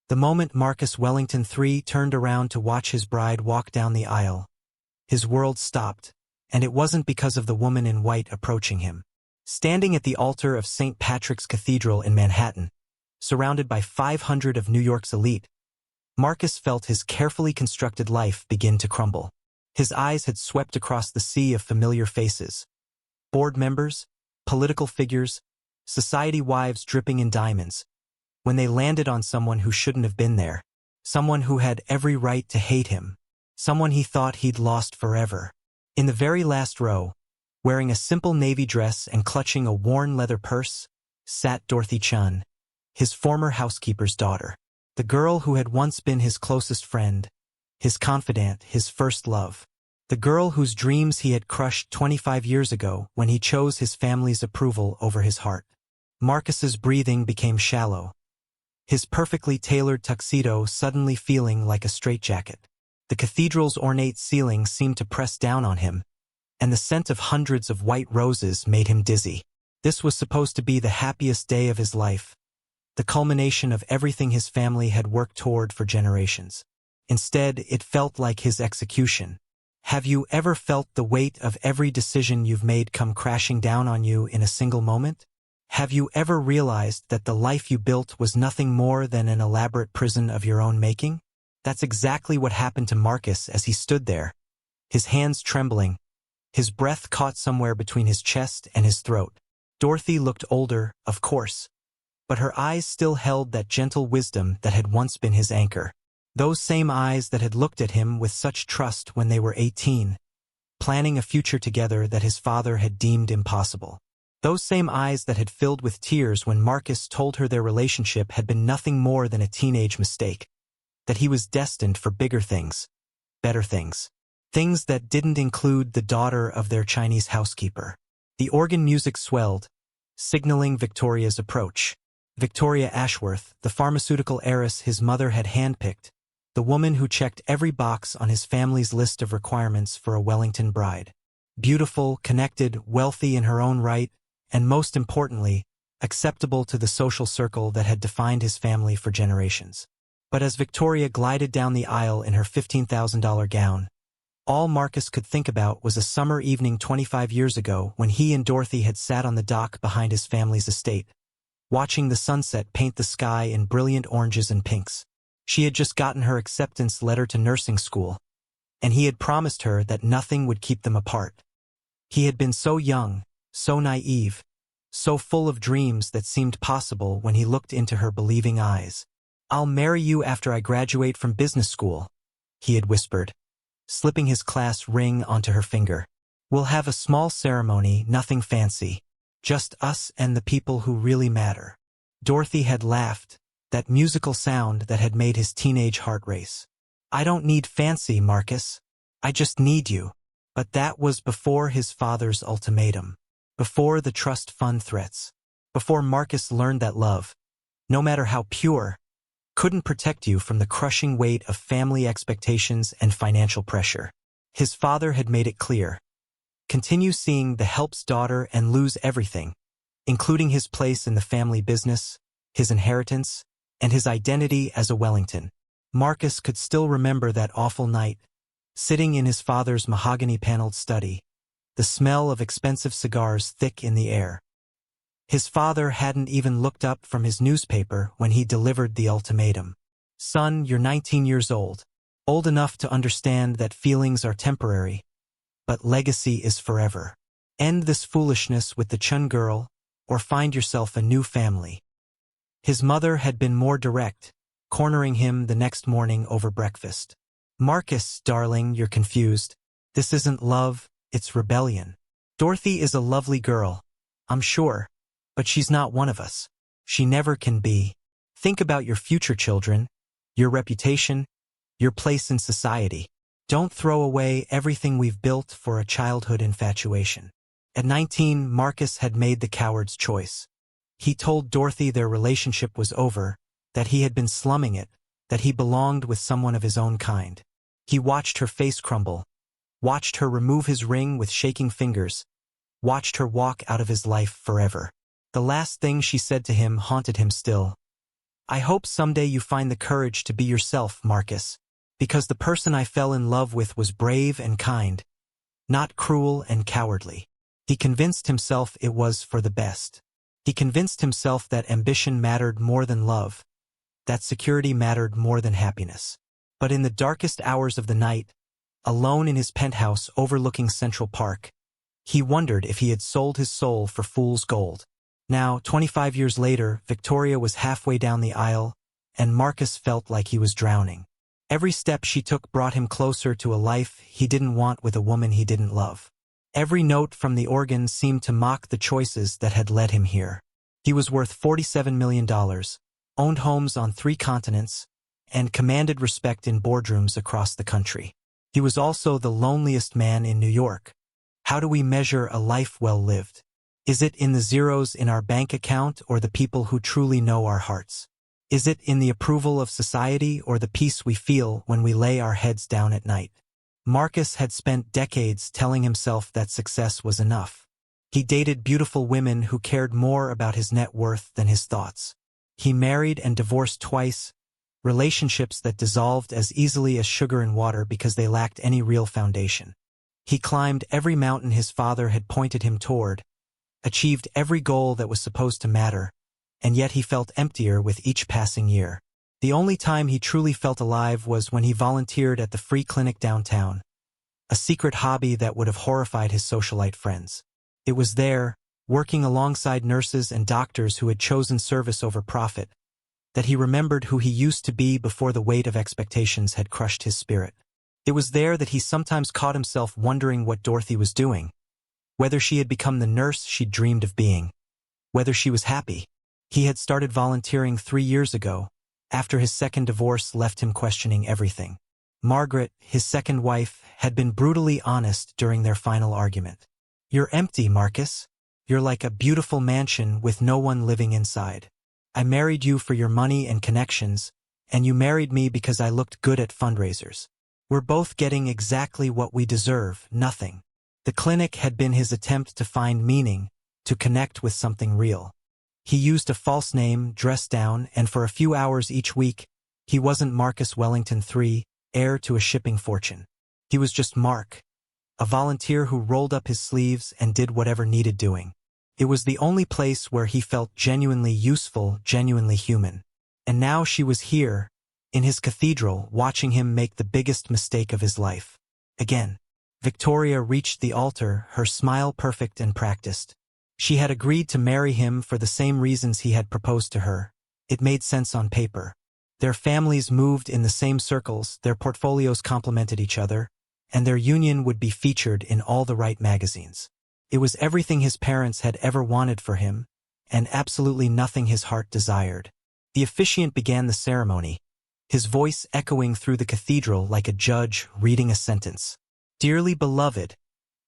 The moment Marcus Wellington III turned around to watch his bride walk down the aisle, his world stopped, and it wasn't because of the woman in white approaching him. Standing at the altar of St. Patrick's Cathedral in Manhattan, surrounded by 500 of New York's elite, Marcus felt his carefully constructed life begin to crumble. His eyes had swept across the sea of familiar faces. Board members, political figures, society wives dripping in diamonds, when they landed on someone who shouldn't have been there, someone who had every right to hate him, someone he thought he'd lost forever. In the very last row, wearing a simple navy dress and clutching a worn leather purse, sat Dorothy Chun, his former housekeeper's daughter. The girl who had once been his closest friend, his confidant, his first love. The girl whose dreams he had crushed 25 years ago when he chose his family's approval over his heart. Marcus's breathing became shallow, his perfectly tailored tuxedo suddenly feeling like a straitjacket. The cathedral's ornate ceiling seemed to press down on him, and the scent of hundreds of white roses made him dizzy. This was supposed to be the happiest day of his life, the culmination of everything his family had worked toward for generations. Instead, it felt like his execution. Have you ever felt the weight of every decision you've made come crashing down on you in a single moment? Have you ever realized that the life you built was nothing more than an elaborate prison of your own making? That's exactly what happened to Marcus as he stood there, his hands trembling, his breath caught somewhere between his chest and his throat. Dorothy looked older, of course, but her eyes still held that gentle wisdom that had once been his anchor. Those same eyes that had looked at him with such trust when they were 18, planning a future together that his father had deemed impossible. Those same eyes that had filled with tears when Marcus told her their relationship had been nothing more than a teenage mistake, that he was destined for bigger things, better things, things that didn't include the daughter of their Chinese housekeeper. The organ music swelled, signaling Victoria's approach. Victoria Ashworth, the pharmaceutical heiress his mother had handpicked, the woman who checked every box on his family's list of requirements for a Wellington bride. Beautiful, connected, wealthy in her own right, and most importantly, acceptable to the social circle that had defined his family for generations. But as Victoria glided down the aisle in her $15,000 gown, all Marcus could think about was a summer evening 25 years ago when he and Dorothy had sat on the dock behind his family's estate, watching the sunset paint the sky in brilliant oranges and pinks. She had just gotten her acceptance letter to nursing school, and he had promised her that nothing would keep them apart. He had been so young, so naive, so full of dreams that seemed possible when he looked into her believing eyes. "I'll marry you after I graduate from business school," he had whispered, slipping his class ring onto her finger. "We'll have a small ceremony, nothing fancy. Just us and the people who really matter." Dorothy had laughed, that musical sound that had made his teenage heart race. "I don't need fancy, Marcus. I just need you." But that was before his father's ultimatum, before the trust fund threats, before Marcus learned that love, no matter how pure, couldn't protect you from the crushing weight of family expectations and financial pressure. His father had made it clear. Continue seeing the help's daughter and lose everything, including his place in the family business, his inheritance, and his identity as a Wellington. Marcus could still remember that awful night, sitting in his father's mahogany-paneled study, the smell of expensive cigars thick in the air. His father hadn't even looked up from his newspaper when he delivered the ultimatum. "Son, you're 19 years old enough to understand that feelings are temporary, but legacy is forever. End this foolishness with the Chun girl, or find yourself a new family." His mother had been more direct, cornering him the next morning over breakfast. "Marcus, darling, you're confused. This isn't love, it's rebellion. Dorothy is a lovely girl, I'm sure, but she's not one of us. She never can be. Think about your future children, your reputation, your place in society. Don't throw away everything we've built for a childhood infatuation." At 19, Marcus had made the coward's choice. He told Dorothy their relationship was over, that he had been slumming it, that he belonged with someone of his own kind. He watched her face crumble, watched her remove his ring with shaking fingers, watched her walk out of his life forever. The last thing she said to him haunted him still. I hope someday you find the courage to be yourself, Marcus, because the person I fell in love with was brave and kind, not cruel and cowardly. He convinced himself it was for the best. He convinced himself that ambition mattered more than love, that security mattered more than happiness. But in the darkest hours of the night, alone in his penthouse overlooking Central Park, he wondered if he had sold his soul for fool's gold. Now, 25 years later, Victoria was halfway down the aisle, and Marcus felt like he was drowning. Every step she took brought him closer to a life he didn't want with a woman he didn't love. Every note from the organ seemed to mock the choices that had led him here. He was worth $47 million, owned homes on 3 continents, and commanded respect in boardrooms across the country. He was also the loneliest man in New York. How do we measure a life well lived? Is it in the zeros in our bank account or the people who truly know our hearts? Is it in the approval of society or the peace we feel when we lay our heads down at night? Marcus had spent decades telling himself that success was enough. He dated beautiful women who cared more about his net worth than his thoughts. He married and divorced twice, relationships that dissolved as easily as sugar in water because they lacked any real foundation. He climbed every mountain his father had pointed him toward, achieved every goal that was supposed to matter, and yet he felt emptier with each passing year. The only time he truly felt alive was when he volunteered at the free clinic downtown, a secret hobby that would have horrified his socialite friends. It was there, working alongside nurses and doctors who had chosen service over profit, that he remembered who he used to be before the weight of expectations had crushed his spirit. It was there that he sometimes caught himself wondering what Dorothy was doing, whether she had become the nurse she'd dreamed of being, whether she was happy. He had started volunteering 3 years ago, after his second divorce left him questioning everything. Margaret, his second wife, had been brutally honest during their final argument. "You're empty, Marcus. You're like a beautiful mansion with no one living inside. I married you for your money and connections, and you married me because I looked good at fundraisers. We're both getting exactly what we deserve, nothing." The clinic had been his attempt to find meaning, to connect with something real. He used a false name, dressed down, and for a few hours each week, he wasn't Marcus Wellington III, heir to a shipping fortune. He was just Mark, a volunteer who rolled up his sleeves and did whatever needed doing. It was the only place where he felt genuinely useful, genuinely human. And now she was here, in his cathedral, watching him make the biggest mistake of his life. Again. Victoria reached the altar, her smile perfect and practiced. She had agreed to marry him for the same reasons he had proposed to her. It made sense on paper. Their families moved in the same circles, their portfolios complemented each other, and their union would be featured in all the right magazines. It was everything his parents had ever wanted for him, and absolutely nothing his heart desired. The officiant began the ceremony, his voice echoing through the cathedral like a judge reading a sentence. "Dearly beloved,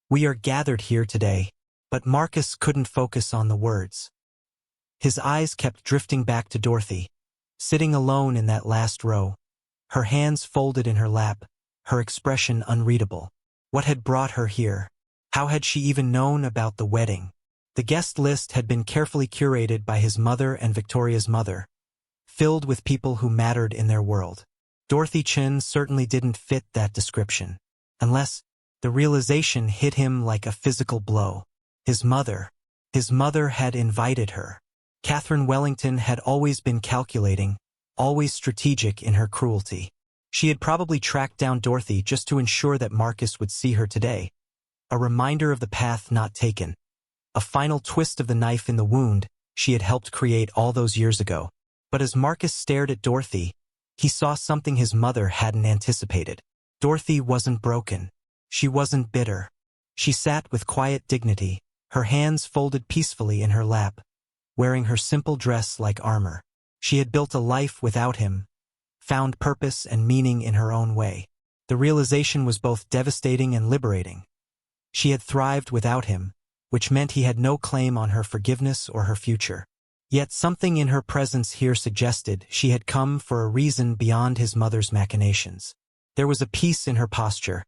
we are gathered here today." But Marcus couldn't focus on the words. His eyes kept drifting back to Dorothy, sitting alone in that last row, her hands folded in her lap, her expression unreadable. What had brought her here? How had she even known about the wedding? The guest list had been carefully curated by his mother and Victoria's mother, filled with people who mattered in their world. Dorothy Chin certainly didn't fit that description, unless the realization hit him like a physical blow. His mother had invited her. Catherine Wellington had always been calculating, always strategic in her cruelty. She had probably tracked down Dorothy just to ensure that Marcus would see her today. A reminder of the path not taken. A final twist of the knife in the wound she had helped create all those years ago. But as Marcus stared at Dorothy, he saw something his mother hadn't anticipated. Dorothy wasn't broken. She wasn't bitter. She sat with quiet dignity, her hands folded peacefully in her lap, wearing her simple dress like armor. She had built a life without him, found purpose and meaning in her own way. The realization was both devastating and liberating. She had thrived without him, which meant he had no claim on her forgiveness or her future. Yet something in her presence here suggested she had come for a reason beyond his mother's machinations. There was a peace in her posture,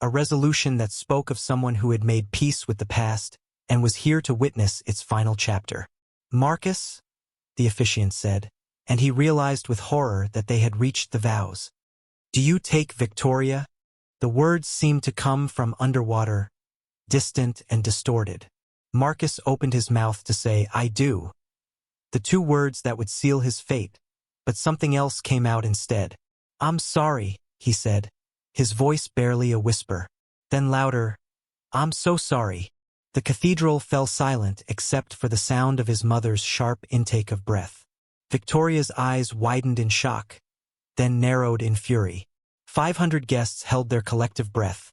a resolution that spoke of someone who had made peace with the past and was here to witness its final chapter. "Marcus," the officiant said, and he realized with horror that they had reached the vows. "Do you take Victoria?" The words seemed to come from underwater, distant and distorted. Marcus opened his mouth to say, "I do," the two words that would seal his fate, but something else came out instead. "I'm sorry," he said, his voice barely a whisper. Then louder, "I'm so sorry." The cathedral fell silent except for the sound of his mother's sharp intake of breath. Victoria's eyes widened in shock, then narrowed in fury. 500 guests held their collective breath,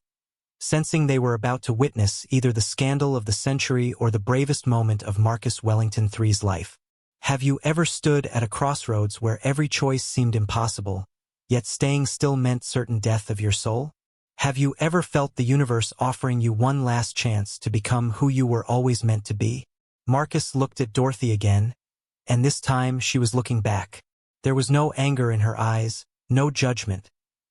sensing they were about to witness either the scandal of the century or the bravest moment of Marcus Wellington III's life. Have you ever stood at a crossroads where every choice seemed impossible, yet staying still meant certain death of your soul? Have you ever felt the universe offering you one last chance to become who you were always meant to be? Marcus looked at Dorothy again, and this time she was looking back. There was no anger in her eyes, no judgment,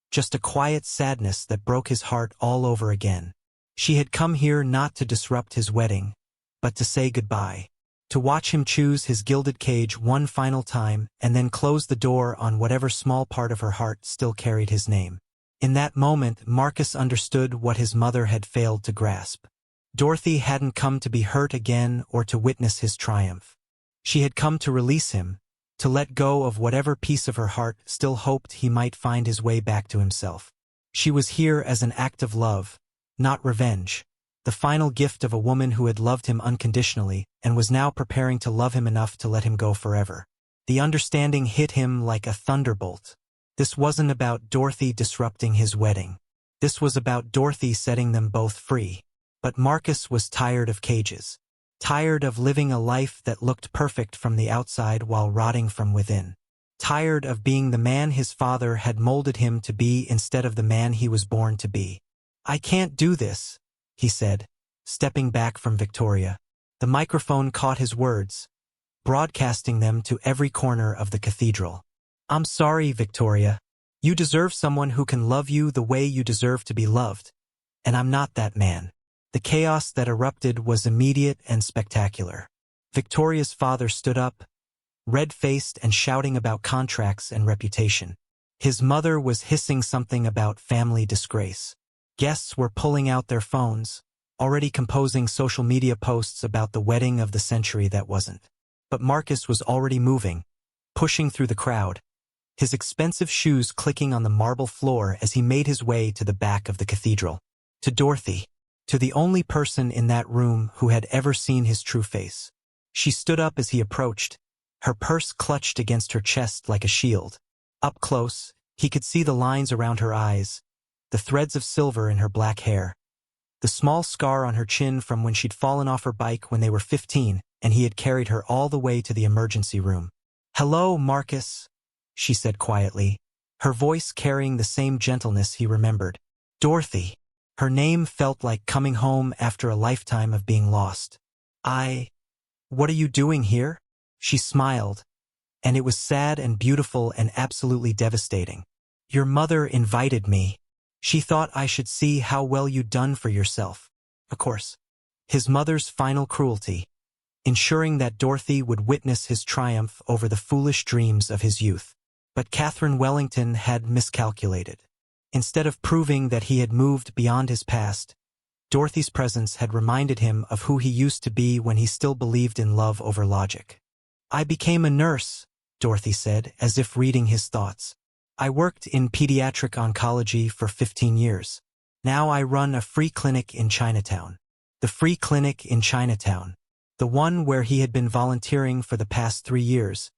just a quiet sadness that broke his heart all over again. She had come here not to disrupt his wedding, but to say goodbye. To watch him choose his gilded cage one final time and then close the door on whatever small part of her heart still carried his name. In that moment, Marcus understood what his mother had failed to grasp. Dorothy hadn't come to be hurt again or to witness his triumph. She had come to release him, to let go of whatever piece of her heart still hoped he might find his way back to himself. She was here as an act of love, not revenge, the final gift of a woman who had loved him unconditionally and was now preparing to love him enough to let him go forever. The understanding hit him like a thunderbolt. This wasn't about Dorothy disrupting his wedding. This was about Dorothy setting them both free. But Marcus was tired of cages. Tired of living a life that looked perfect from the outside while rotting from within. Tired of being the man his father had molded him to be instead of the man he was born to be. "I can't do this," he said, stepping back from Victoria. The microphone caught his words, broadcasting them to every corner of the cathedral. "I'm sorry, Victoria. You deserve someone who can love you the way you deserve to be loved. And I'm not that man." The chaos that erupted was immediate and spectacular. Victoria's father stood up, red-faced and shouting about contracts and reputation. His mother was hissing something about family disgrace. Guests were pulling out their phones, already composing social media posts about the wedding of the century that wasn't. But Marcus was already moving, pushing through the crowd, his expensive shoes clicking on the marble floor as he made his way to the back of the cathedral. To Dorothy, to the only person in that room who had ever seen his true face. She stood up as he approached, her purse clutched against her chest like a shield. Up close, he could see the lines around her eyes, the threads of silver in her black hair, the small scar on her chin from when she'd fallen off her bike when they were 15 and he had carried her all the way to the emergency room. "Hello, Marcus," she said quietly, her voice carrying the same gentleness he remembered. "Dorothy." Her name felt like coming home after a lifetime of being lost. What are you doing here?" She smiled, and it was sad and beautiful and absolutely devastating. "Your mother invited me. She thought I should see how well you'd done for yourself." Of course. His mother's final cruelty, ensuring that Dorothy would witness his triumph over the foolish dreams of his youth. But Catherine Wellington had miscalculated. Instead of proving that he had moved beyond his past, Dorothy's presence had reminded him of who he used to be when he still believed in love over logic. "I became a nurse," Dorothy said, as if reading his thoughts. "I worked in pediatric oncology for 15 years. Now I run a free clinic in Chinatown." The free clinic in Chinatown. The one where he had been volunteering for the past 3 years,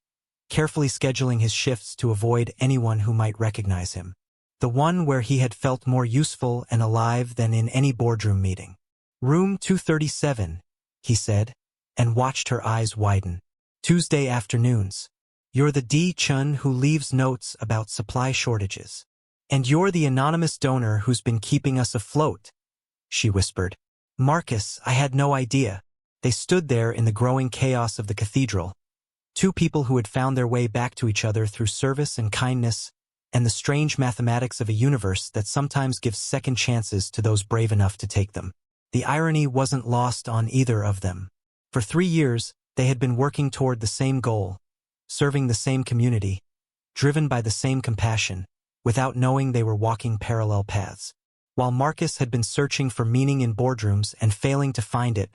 carefully scheduling his shifts to avoid anyone who might recognize him. The one where he had felt more useful and alive than in any boardroom meeting. "Room 237, he said, and watched her eyes widen. "Tuesday afternoons. You're the D. Chun who leaves notes about supply shortages. And you're the anonymous donor who's been keeping us afloat," she whispered. "Marcus, I had no idea." They stood there in the growing chaos of the cathedral, two people who had found their way back to each other through service and kindness, and the strange mathematics of a universe that sometimes gives second chances to those brave enough to take them. The irony wasn't lost on either of them. For 3 years, they had been working toward the same goal, serving the same community, driven by the same compassion, without knowing they were walking parallel paths. While Marcus had been searching for meaning in boardrooms and failing to find it,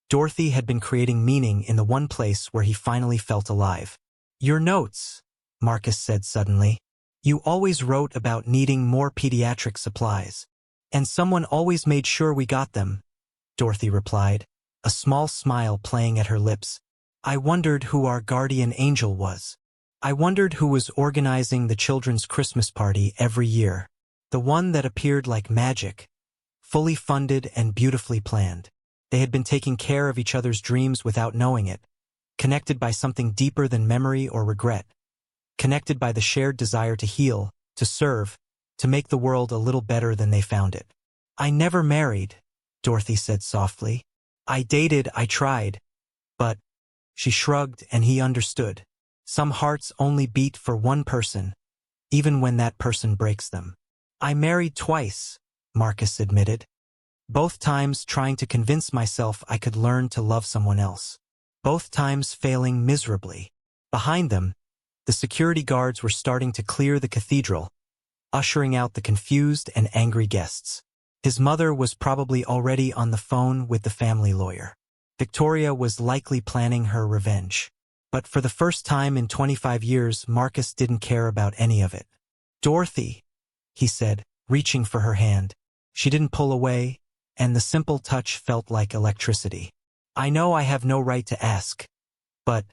Dorothy had been creating meaning in the one place where he finally felt alive. "Your notes," Marcus said suddenly. "You always wrote about needing more pediatric supplies. And someone always made sure we got them," Dorothy replied, a small smile playing at her lips. "I wondered who our guardian angel was. I wondered who was organizing the children's Christmas party every year. The one that appeared like magic, fully funded and beautifully planned. They had been taking care of each other's dreams without knowing it, connected by something deeper than memory or regret, connected by the shared desire to heal, to serve, to make the world a little better than they found it. I never married," Dorothy said softly. "I dated, I tried. But," she shrugged, and he understood. "Some hearts only beat for one person, even when that person breaks them." "I married twice," Marcus admitted. "Both times trying to convince myself I could learn to love someone else. Both times failing miserably." Behind them, the security guards were starting to clear the cathedral, ushering out the confused and angry guests. His mother was probably already on the phone with the family lawyer. Victoria was likely planning her revenge. But for the first time in 25 years, Marcus didn't care about any of it. "Dorothy," he said, reaching for her hand. She didn't pull away, and the simple touch felt like electricity. "I know I have no right to ask, but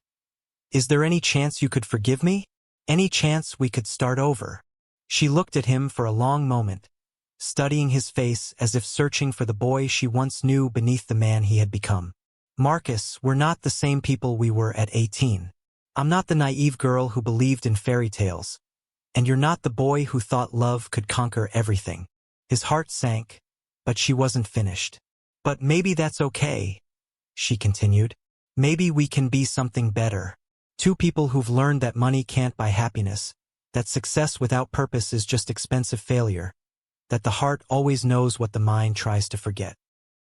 is there any chance you could forgive me? Any chance we could start over?" She looked at him for a long moment, studying his face as if searching for the boy she once knew beneath the man he had become. "Marcus, we're not the same people we were at 18. I'm not the naive girl who believed in fairy tales, and you're not the boy who thought love could conquer everything." His heart sank, but she wasn't finished. "But maybe that's okay," she continued. "Maybe we can be something better. Two people who've learned that money can't buy happiness, that success without purpose is just expensive failure, that the heart always knows what the mind tries to forget.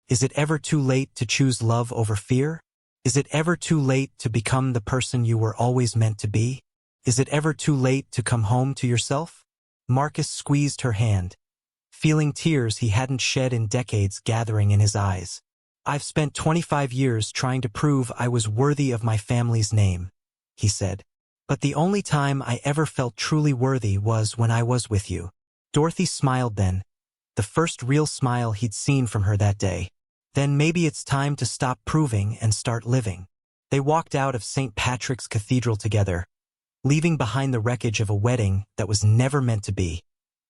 Is it ever too late to choose love over fear? Is it ever too late to become the person you were always meant to be? Is it ever too late to come home to yourself?" Marcus squeezed her hand, feeling tears he hadn't shed in decades gathering in his eyes. "I've spent 25 years trying to prove I was worthy of my family's name," he said. "But the only time I ever felt truly worthy was when I was with you." Dorothy smiled then, the first real smile he'd seen from her that day. "Then maybe it's time to stop proving and start living." They walked out of St. Patrick's Cathedral together, leaving behind the wreckage of a wedding that was never meant to be,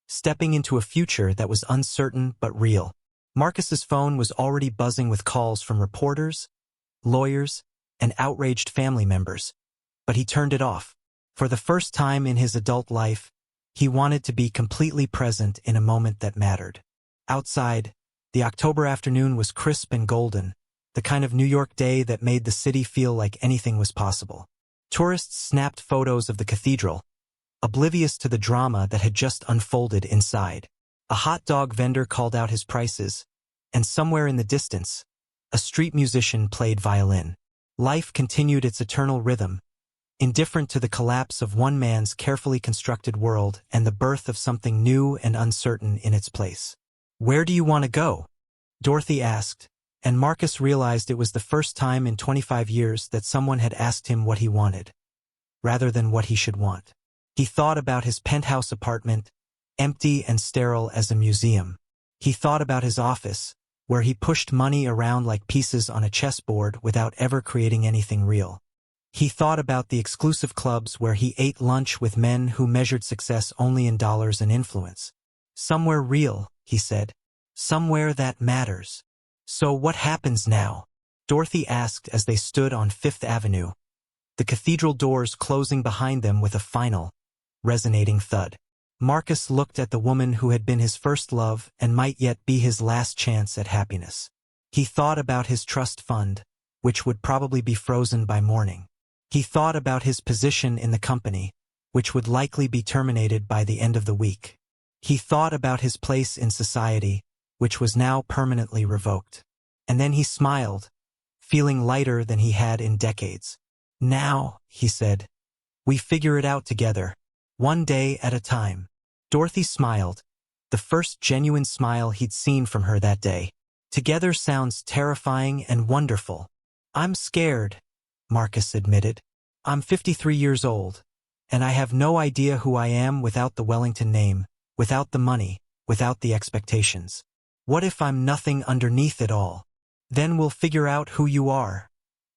stepping into a future that was uncertain but real. Marcus's phone was already buzzing with calls from reporters, lawyers, and outraged family members, but he turned it off. For the first time in his adult life, he wanted to be completely present in a moment that mattered. Outside, the October afternoon was crisp and golden, the kind of New York day that made the city feel like anything was possible. Tourists snapped photos of the cathedral, oblivious to the drama that had just unfolded inside. A hot dog vendor called out his prices, and somewhere in the distance, a street musician played violin. Life continued its eternal rhythm, indifferent to the collapse of one man's carefully constructed world and the birth of something new and uncertain in its place. "Where do you want to go?" Dorothy asked, and Marcus realized it was the first time in 25 years that someone had asked him what he wanted, rather than what he should want. He thought about his penthouse apartment, empty and sterile as a museum. He thought about his office, where he pushed money around like pieces on a chessboard without ever creating anything real. He thought about the exclusive clubs where he ate lunch with men who measured success only in dollars and influence. "Somewhere real," he said. "Somewhere that matters." "So what happens now?" Dorothy asked as they stood on Fifth Avenue, the cathedral doors closing behind them with a final, resonating thud. Marcus looked at the woman who had been his first love and might yet be his last chance at happiness. He thought about his trust fund, which would probably be frozen by morning. He thought about his position in the company, which would likely be terminated by the end of the week. He thought about his place in society, which was now permanently revoked. And then he smiled, feeling lighter than he had in decades. "Now," he said, We figure it out together, one day at a time. Dorothy smiled, the first genuine smile he'd seen from her that day. Together sounds terrifying and wonderful. I'm scared, Marcus admitted. I'm 53 years old, and I have no idea who I am without the Wellington name, without the money, without the expectations. What if I'm nothing underneath it all? Then we'll figure out who you are,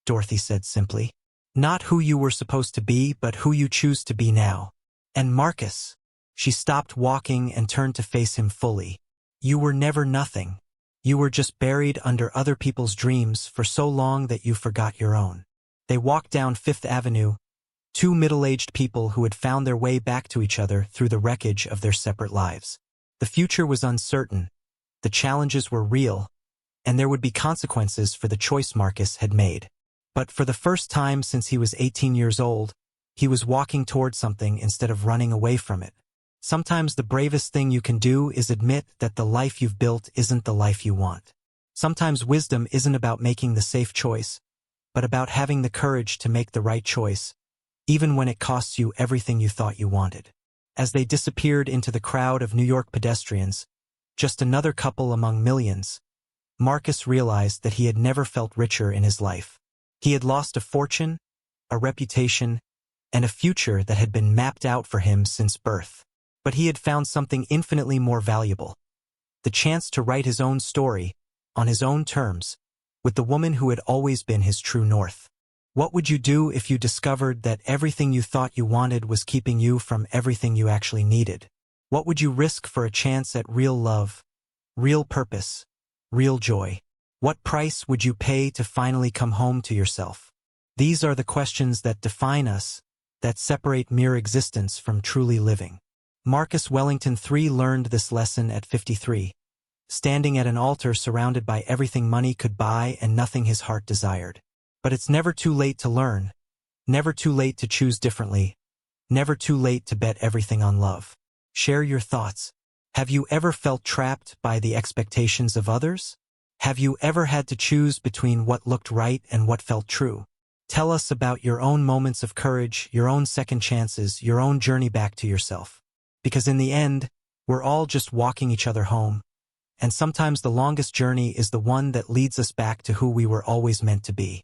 Dorothy said simply. Not who you were supposed to be, but who you choose to be now. And Marcus, she stopped walking and turned to face him fully. You were never nothing. You were just buried under other people's dreams for so long that you forgot your own. They walked down Fifth Avenue, two middle-aged people who had found their way back to each other through the wreckage of their separate lives. The future was uncertain, the challenges were real, and there would be consequences for the choice Marcus had made. But for the first time since he was 18 years old, he was walking toward something instead of running away from it. Sometimes the bravest thing you can do is admit that the life you've built isn't the life you want. Sometimes wisdom isn't about making the safe choice, but about having the courage to make the right choice, even when it costs you everything you thought you wanted. As they disappeared into the crowd of New York pedestrians, just another couple among millions, Marcus realized that he had never felt richer in his life. He had lost a fortune, a reputation, and a future that had been mapped out for him since birth. But he had found something infinitely more valuable: the chance to write his own story, on his own terms, with the woman who had always been his true north. What would you do if you discovered that everything you thought you wanted was keeping you from everything you actually needed? What would you risk for a chance at real love, real purpose, real joy? What price would you pay to finally come home to yourself? These are the questions that define us, that separate mere existence from truly living. Marcus Wellington III learned this lesson at 53, standing at an altar surrounded by everything money could buy and nothing his heart desired. But it's never too late to learn, never too late to choose differently, never too late to bet everything on love. Share your thoughts. Have you ever felt trapped by the expectations of others? Have you ever had to choose between what looked right and what felt true? Tell us about your own moments of courage, your own second chances, your own journey back to yourself. Because in the end, we're all just walking each other home, and sometimes the longest journey is the one that leads us back to who we were always meant to be.